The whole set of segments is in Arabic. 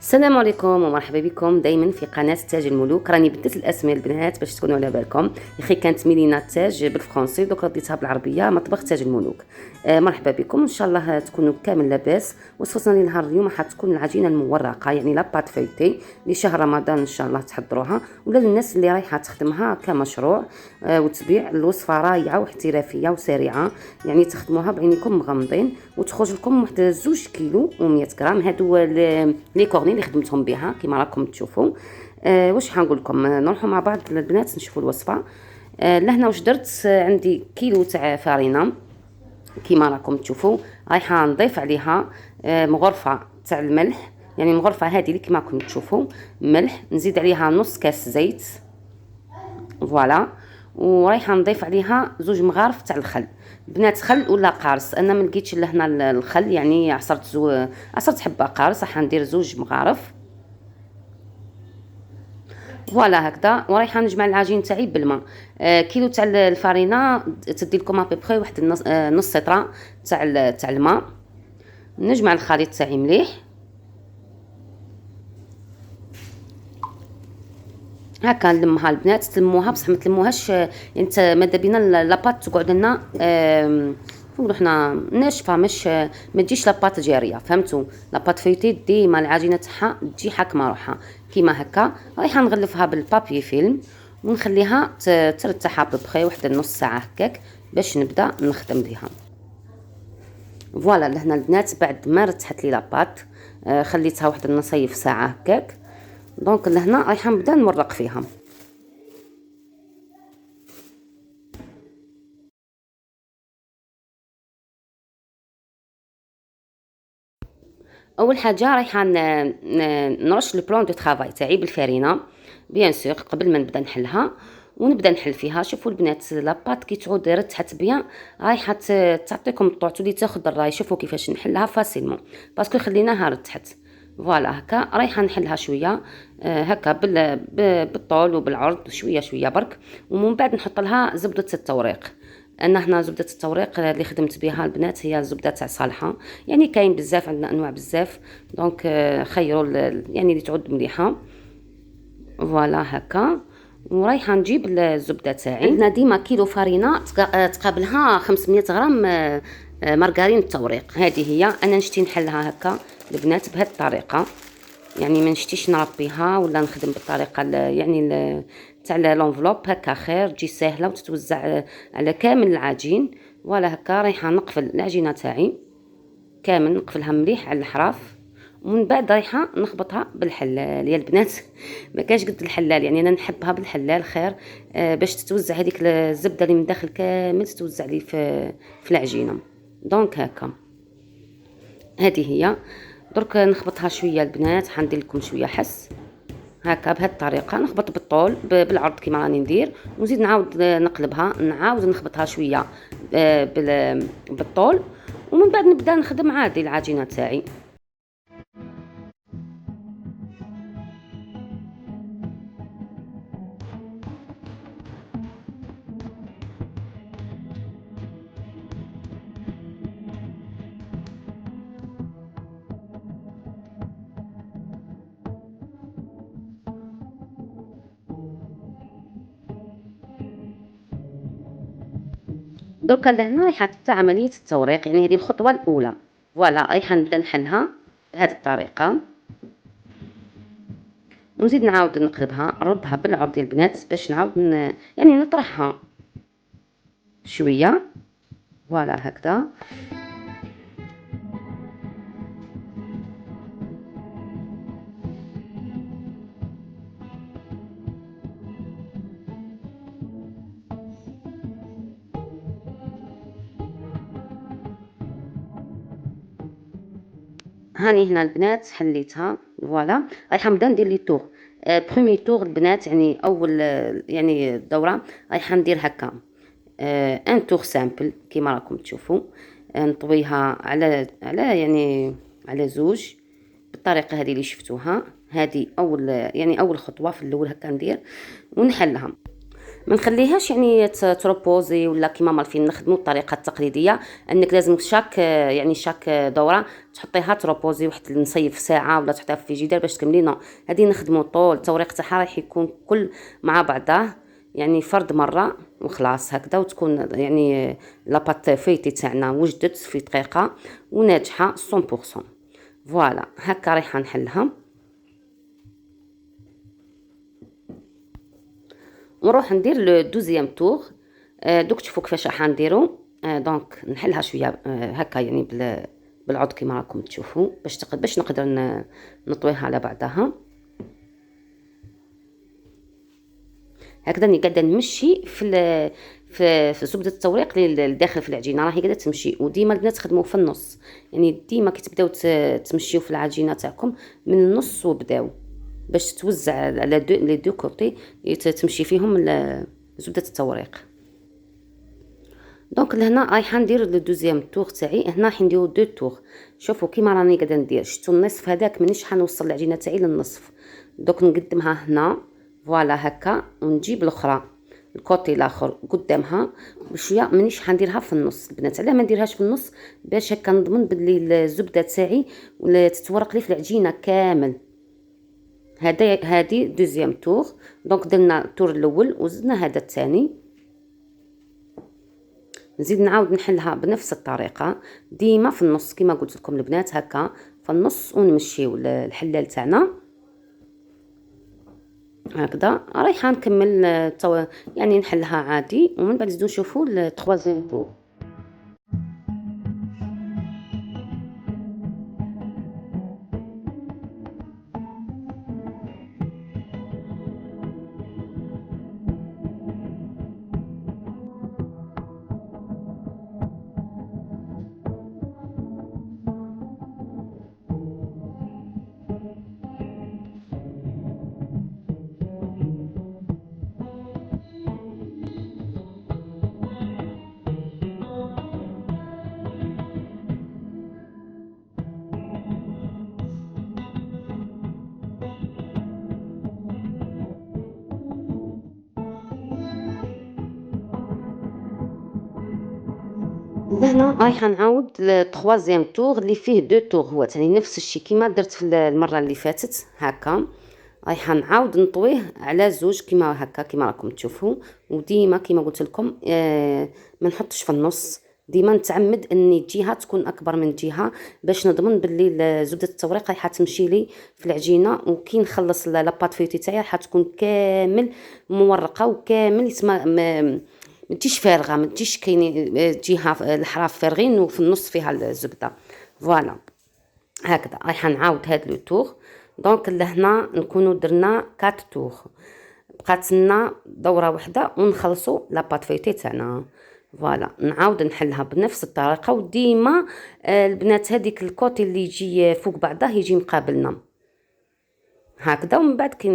السلام عليكم ومرحبا بكم دائما في قناه تاج الملوك. راني بدلت الاسماء البنات باش تكونوا على بالكم. يا اخي كانت ميلينا تاج بالفرنسي، دوك رديتها بالعربيه مطبخ تاج الملوك. مرحبا بكم، ان شاء الله تكونوا كامل لاباس. وصفنا لنهار اليوم حتكون العجينه المورقه، يعني لا بات فيتي لشهر رمضان ان شاء الله تحضروها، ولا للناس اللي رايحه تخدمها كمشروع وتبيع. الوصفه رايعه واحترافيه وسريعه، يعني تخدموها بعينيكم مغمضين وتخرج لكم واحد 2 كيلو و100 غرام. هادو لي كورني اللي خدمتهم بها كما راكم تشوفوا. واش حنقول لكم، نروحوا مع بعض البنات نشوفوا الوصفه. لهنا واش درت، عندي كيلو تاع فارينه كما راكم تشوفوا. رايحه نضيف عليها مغرفه تاع الملح، يعني المغرفه هذه اللي كما راكم تشوفوا ملح. نزيد عليها نص كاس زيت، فوالا. ورايحه نضيف عليها 2 مغارف تاع الخل، بنات خل ولا قارص. انا ما لقيتش لهنا الخل، يعني عصرت حبه قارص، راح ندير 2 مغارف، فوالا هكذا. ورايحه نجمع العجين تاعي بالماء. كيلو تاع الفارينه تدي لكم ابيبخي واحد نص سطره تاع الماء. نجمع الخليط تاعي مليح هكا، نلمها البنات. تلموها بصح ما تلموهاش، يعني ماذا بينا لاباط تقعد لنا نقولوا حنا ناشفه، مش ما تجيش لاباط جاريه، فهمتوا؟ لاباط فيتي ديما العجينه تاعها تجي حاكمه روحها كيما هكا. رايحه نغلفها بالبابي فيلم ونخليها ترتاح ببخي واحد نص ساعه هكاك باش نبدا نخدم بها. فوالا لهنا البنات بعد ما رتحت لي لاباط خليتها واحد النصيف ساعه هكاك. دونك لهنا رايحه نبدا نورق فيها. اول حاجه رايحه نرش البلون دو طرافاي تاعي بالفارينه بيان سور قبل ما نبدا نحلها. ونبدا نحل فيها. شوفوا البنات لاباط كي تعود رتحت بيان رايحه تعطيكم الطوع، تولي تاخذ الراي. شوفوا كيفاش نحلها فاسيلمون باسكو خليناها رتحت. فوالا هكا رايحه نحلها شويه هكا بالطول وبالعرض شويه شويه برك. ومن بعد نحط لها زبده التوريق. انا هنا زبده التوريق اللي خدمت بها البنات هي زبده تاع صالحه، يعني كاين بزاف، عندنا انواع بزاف. دونك خيروا يعني اللي تعود مليحه. فوالا هكا. ورايحه نجيب الزبده تاعي. عندنا ديما كيلو فارينه تقابلها 500 غرام مارغرين التوريق. هذه هي انا نشتي نحلها هكا البنات بهذه الطريقه، يعني ما نشتيش نربيها ولا نخدم بالطريقه يعني تاع لونفلوب هكا خير، تجي ساهله وتتوزع على كامل العجين. ولا هكا رايحه نقفل العجينه تاعي كامل، نقفلها مليح على الحراف. ومن بعد رايحه نخبطها بالحلال يا البنات. ما كاش قد الحلال، يعني انا نحبها بالحلال خير باش تتوزع هذيك الزبده اللي من داخل كامل تتوزع لي في العجينه. دونك هكا هذه هي. درك نخبطها شويه البنات، حندير لكم شويه حس هكا بهذه الطريقه. نخبط بالطول بالعرض كيما راني ندير، ونزيد نعاود نقلبها، نعاود نخبطها شويه بالطول. ومن بعد نبدا نخدم عادي العجينه تاعي. دركا لهنا رايحه تبدا عمليه التوريق، يعني هذه الخطوه الاولى. فوالا رايحه نبدا نحلها بهذه الطريقه، ونزيد نعاود نقلبها نردها بالعرض ديال البنات باش نعاود يعني نطرحها شويه. فوالا هكذا. هاني هنا البنات حليتها. فوالا رايحه نبدا ندير لي طور. بروميي طور البنات، يعني اول يعني دوره رايحه ندير هكا ان طور سامبل كيما راكم تشوفوا. نطويها على يعني على 2 بالطريقه هذه اللي شفتوها. هذه اول يعني اول خطوه في الاول هكا ندير ونحلها. ما نخليهاش يعني تروبوزي ولا كيما مالفين نخدموا الطريقه التقليديه، انك لازم شاك دوره تحطيها تروبوزي واحد نصيف ساعه ولا تحطيها في فيجيدير باش تكملي. نو، هذه نخدموا طول التوريق تاعها راح يكون كل مع بعضه، يعني فرد مره وخلاص هكذا، وتكون يعني لاباط فيتي تاعنا وجدت في دقيقه وناجحه 100%. فوالا هكا رايحه نحلها ونروح ندير لو دوزيام تور. دوك تشوفوا كيفاش راح نديرو. دونك نحلها شويه هكا يعني بالعود كيما راكم تشوفوا، باش نقدر نطويها على بعضها هكذا. راني قاعده نمشي في زبده التوريق اللي داخل في العجينه، راهي قاعده تمشي. وديما البنات تخدموا في النص، يعني ديما كي تبداو تمشيو في العجينه تاعكم من النص وبداو باش توزع على لي دو كوتي، تمشي فيهم زبده التوريق. دونك لهنا رايحه ندير لو دوزيام تور تاعي. هنا راح نديرو دو تور. شوفوا كيما راني قاعده ندير، شفتوا النصف هذاك مانيش حنوصل العجينه تاعي للنصف، دوك نقدمها هنا فوالا هكا، ونجيب الاخرى الكوتي الاخر قدامها بشويه. مانيش حنديرها في النص البنات، علاه ما نديرهاش في النص؟ باش هكا نضمن بلي الزبده تاعي ولا تتورق لي في العجينه كامل. هادي دوزيام تور. دونك درنا التور الاول وزدنا هذا الثاني. نزيد نعاود نحلها بنفس الطريقه ديما في النص كما قلت لكم البنات، هكا في النص ونمشيو الحلال تاعنا هكذا. رايحه نكمل يعني نحلها عادي، ومن بعد نزيدو نشوفوا التروازيام تور. هنا رايحه نعاود التروازيام تور اللي فيه دو تور، هو ثاني نفس الشيء كيما درت في المره اللي فاتت هكا. رايحه نعاود نطويه على زوج كيما هكا كيما راكم تشوفوا. وديما كيما قلت لكم ما نحطش في النص، ديما نتعمد اني جهه تكون اكبر من جهه باش نضمن باللي زبده التوريق رايحه تمشي لي في العجينه. وكي نخلص لاباط فيوتي تاعي راح تكون كامل مورقه وكامل يسمى ما تجيش فارغه، ما تجيش كاين جهه الحراف فارغين وفي النص فيها الزبده. فوالا هكذا رايحه نعاود هاد لو تور. دونك لهنا نكونوا درنا 4 تور، بقات لنا دوره واحده ونخلصوا لاباط فيتي تاعنا. فوالا نعاود نحلها بنفس الطريقه، وديما البنات هذيك الكوتي اللي يجي فوق بعضه يجي مقابلنا هكذا. ومن بعد كي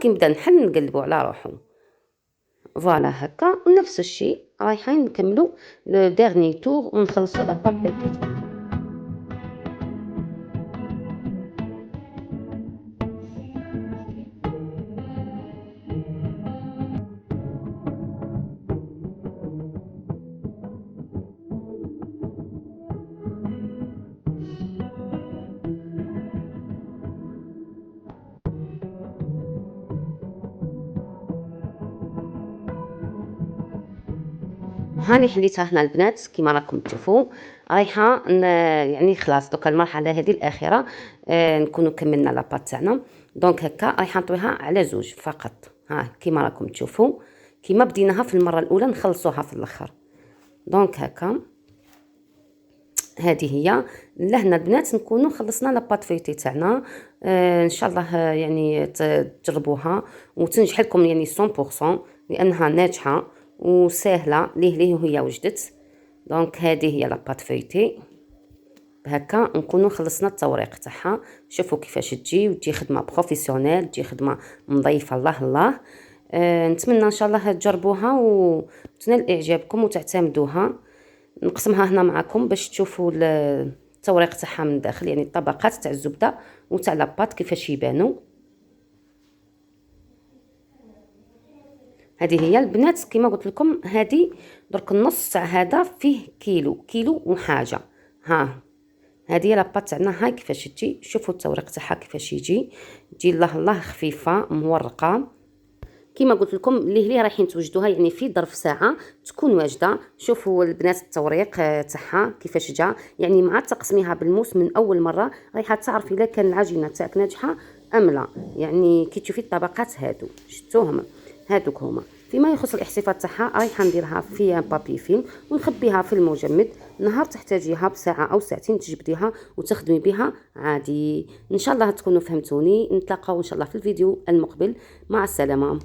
نبدا نحل نقلبوا على روحو. فوالا هكا ونفس الشيء رايحين نكملوا لو ديرني تور ونخلصوا لاباط فيتي. هاني حليتها هنا البنات كيما راكم تشوفوا. رايحه يعني خلاص دوكا المرحله هذه الاخيره نكونوا كملنا لاباط تاعنا. دونك هكا رايحه نطويها على زوج فقط، ها كيما راكم تشوفوا كيما بديناها في المره الاولى نخلصوها في الاخر. دونك هكا هذه هي. لهنا البنات نكونوا خلصنا لاباط فيتي تاعنا. ان شاء الله يعني تجربوها وتنجح لكم يعني 100%، لانها ناجحه وسهله ليه وهي وجدت. دونك هذه هي لاباط فيتي هكا نكونوا خلصنا التوريق تاعها. شوفوا كيفاش تجي خدمه بروفيسيونيل، تجي خدمه نظيفه الله. نتمنى ان شاء الله تجربوها وتنال اعجابكم وتعتمدوها. نقسمها هنا معكم باش تشوفوا التوريق تاعها من الداخل، يعني الطبقات تاع الزبده وتاع لاباط كيفاش يبانوا. هذه هي البنات كما قلت لكم. هذه درك النص تاع هذا فيه كيلو وحاجه. ها هذه هي لاباط تاعنا. هاي كيفاش تجي، شوفوا التوريق تاعها كيفاش يجي، تجي الله خفيفه مورقه. كما قلت لكم اللي رايحين توجدوها يعني في ظرف ساعه تكون واجده. شوفوا البنات التوريق تاعها كيفاش جا، يعني مع تقسميها بالموس من اول مره رايحه تعرفي الا كان العجينه تاعك ناجحه ام لا. يعني كي تشوفي الطبقات شفتوهم هادوك هما. فيما يخص الاحتفاظ تاعها رايحه نديرها في بابي فيلم ونخبيها في المجمد. نهار تحتاجيها بساعه او ساعتين تجبديها وتخدمي بها عادي. ان شاء الله تكونوا فهمتوني. نتلاقاو ان شاء الله في الفيديو المقبل. مع السلامه.